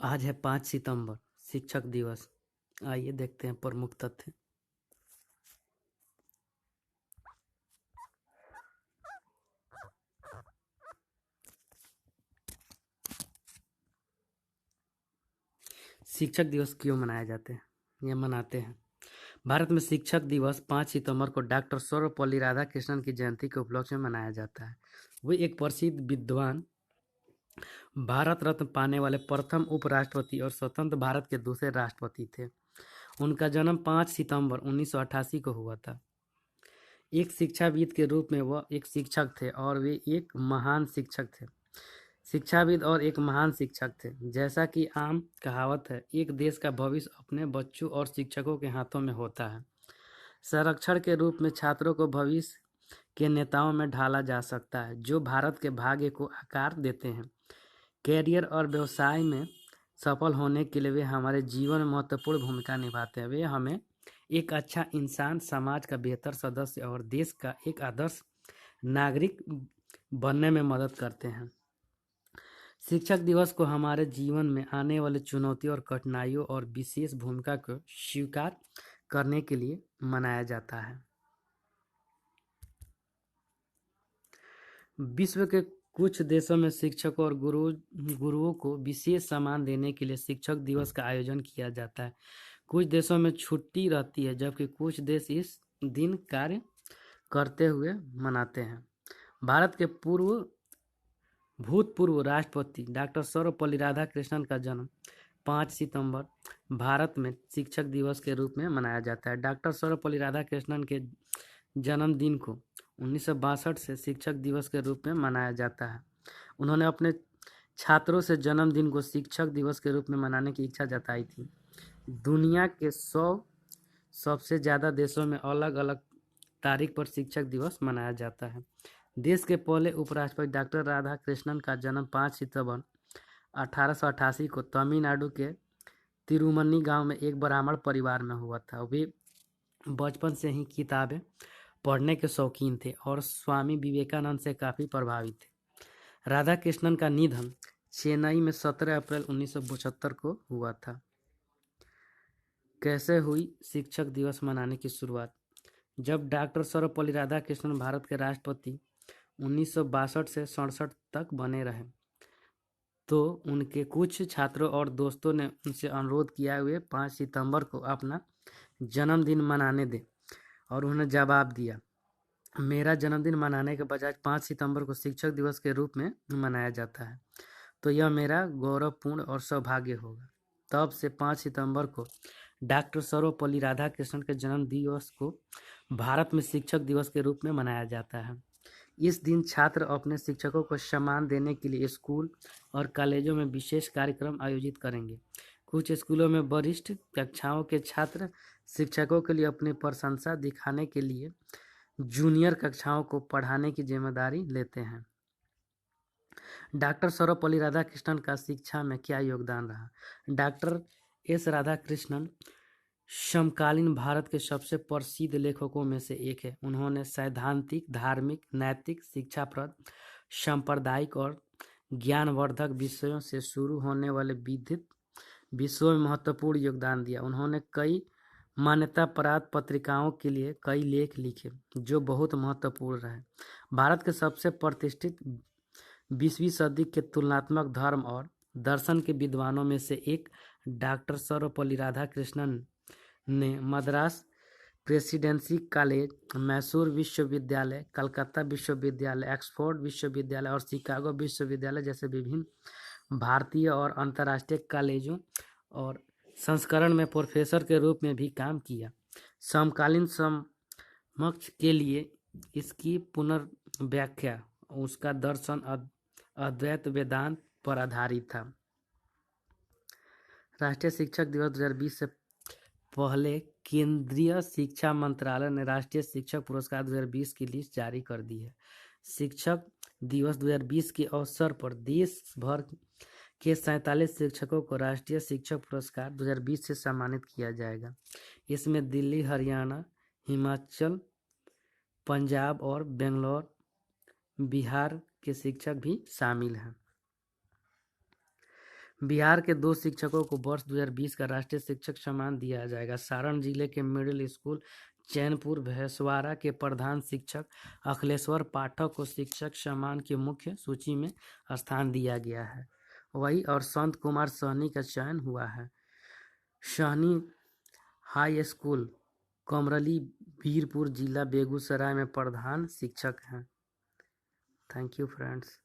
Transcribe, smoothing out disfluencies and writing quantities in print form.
आज है 5 सितंबर, शिक्षक दिवस। आइए देखते हैं प्रमुख तथ्य। शिक्षक दिवस क्यों मनाए जाते हैं या मनाते हैं? भारत में शिक्षक दिवस 5 सितंबर को डॉक्टर सर्वपल्ली राधाकृष्णन की जयंती के उपलक्ष्य में मनाया जाता है। वे एक प्रसिद्ध विद्वान, भारत रत्न पाने वाले प्रथम उपराष्ट्रपति और स्वतंत्र भारत के दूसरे राष्ट्रपति थे। उनका जन्म 5 सितंबर 1988 को हुआ था। एक शिक्षाविद के रूप में वह एक शिक्षक थे और वे एक महान शिक्षक थे। शिक्षाविद और एक महान शिक्षक थे। जैसा कि आम कहावत है, एक देश का भविष्य अपने बच्चों और शिक्षकों के हाथों में होता है। संरक्षण के रूप में छात्रों को भविष्य के नेताओं में ढाला जा सकता है, जो भारत के भाग्य को आकार देते हैं। कैरियर और व्यवसाय में सफल होने के लिए वे हमारे जीवन में महत्वपूर्ण भूमिका निभाते हैं। वे हमें एक अच्छा इंसान, समाज का बेहतर सदस्य और देश का एक आदर्श नागरिक बनने में मदद करते हैं। शिक्षक दिवस को हमारे जीवन में आने वाली चुनौतियों और कठिनाइयों और विशेष भूमिका को स्वीकार करने के लिए मनाया जाता है। विश्व के कुछ देशों में शिक्षकों और गुरुओं को विशेष सम्मान देने के लिए शिक्षक दिवस का आयोजन किया जाता है। कुछ देशों में छुट्टी रहती है, जबकि कुछ देश इस दिन कार्य करते हुए मनाते हैं। भारत के भूतपूर्व राष्ट्रपति डॉक्टर सर्वपल्ली राधाकृष्णन का जन्म 5 सितंबर भारत में शिक्षक दिवस के रूप में मनाया जाता है। डॉक्टर सर्वपल्ली राधाकृष्णन के जन्मदिन को 1962 से शिक्षक दिवस के रूप में मनाया जाता है। उन्होंने अपने छात्रों से जन्मदिन को शिक्षक दिवस के रूप में मनाने की इच्छा जताई थी। दुनिया के 100 सबसे ज़्यादा देशों में अलग अलग तारीख पर शिक्षक दिवस मनाया जाता है। देश के पहले उपराष्ट्रपति डॉक्टर राधाकृष्णन का जन्म 5 सितंबर 1888 को तमिलनाडु के तिरुमन्नी गांव में एक ब्राह्मण परिवार में हुआ था। वे बचपन से ही किताबें पढ़ने के शौकीन थे और स्वामी विवेकानंद से काफ़ी प्रभावित थे। राधाकृष्णन का निधन चेन्नई में 17 अप्रैल 1975 को हुआ था। कैसे हुई शिक्षक दिवस मनाने की शुरुआत? जब डॉक्टर सर्वपल्ली राधाकृष्णन भारत के राष्ट्रपति 1962 से 67 तक बने रहे, तो उनके कुछ छात्रों और दोस्तों ने उनसे अनुरोध किया हुए 5 सितंबर को अपना जन्मदिन मनाने दें, और उन्होंने जवाब दिया, मेरा जन्मदिन मनाने के बजाय 5 सितंबर को शिक्षक दिवस के रूप में मनाया जाता है, तो यह मेरा गौरवपूर्ण और सौभाग्य होगा। तब से 5 सितंबर को डॉक्टर सर्वपल्ली राधाकृष्णन के जन्म दिवस को भारत में शिक्षक दिवस के रूप में मनाया जाता है। इस दिन छात्र अपने शिक्षकों को सम्मान देने के लिए स्कूल और कॉलेजों में विशेष कार्यक्रम आयोजित करेंगे। कुछ स्कूलों में वरिष्ठ कक्षाओं के छात्र शिक्षकों के लिए अपनी प्रशंसा दिखाने के लिए जूनियर कक्षाओं को पढ़ाने की जिम्मेदारी लेते हैं। डॉक्टर सर्वपल्ली राधाकृष्णन का शिक्षा में क्या योगदान रहा? डॉक्टर एस राधाकृष्णन समकालीन भारत के सबसे प्रसिद्ध लेखकों में से एक है। उन्होंने सैद्धांतिक, धार्मिक, नैतिक, शिक्षाप्रद, सांप्रदायिक और ज्ञानवर्धक विषयों से शुरू होने वाले विविध विषयों में महत्वपूर्ण योगदान दिया। उन्होंने कई मान्यता प्राप्त पत्रिकाओं के लिए कई लेख लिखे, जो बहुत महत्वपूर्ण रहे। भारत के सबसे प्रतिष्ठित 20वीं सदी के तुलनात्मक धर्म और दर्शन के विद्वानों में से एक डॉक्टर सर्वपल्ली राधाकृष्णन ने मद्रास प्रेसिडेंसी कॉलेज, मैसूर विश्वविद्यालय, कलकत्ता विश्वविद्यालय, ऑक्सफोर्ड विश्वविद्यालय और शिकागो विश्वविद्यालय जैसे विभिन्न भारतीय और अंतर्राष्ट्रीय कॉलेजों और संस्करण में प्रोफेसर के रूप में भी काम किया। समकालीन समक्ष के लिए इसकी पुनर्व्याख्या उसका दर्शन अद्वैत वेदांत पर आधारित था। राष्ट्रीय शिक्षक दिवस 2020 से पहले केंद्रीय शिक्षा मंत्रालय ने राष्ट्रीय शिक्षक पुरस्कार 2020 की लिस्ट जारी कर दी है। शिक्षक दिवस 2020 के अवसर पर देश भर के 47 शिक्षकों को राष्ट्रीय शिक्षक पुरस्कार 2020 से सम्मानित किया जाएगा। इसमें दिल्ली, हरियाणा, हिमाचल, पंजाब और बेंगलोर, बिहार के शिक्षक भी शामिल हैं। बिहार के 2 शिक्षकों को वर्ष 2020 का राष्ट्रीय शिक्षक सम्मान दिया जाएगा। सारण जिले के मिडिल स्कूल चैनपुर भैंसवाड़ा के प्रधान शिक्षक अखिलेश्वर पाठक को शिक्षक सम्मान की मुख्य सूची में स्थान दिया गया है। वही और संत कुमार सहनी का चयन हुआ है। सहनी हाई स्कूल कमरली बीरपुर जिला बेगूसराय में प्रधान शिक्षक हैं। Thank you friends.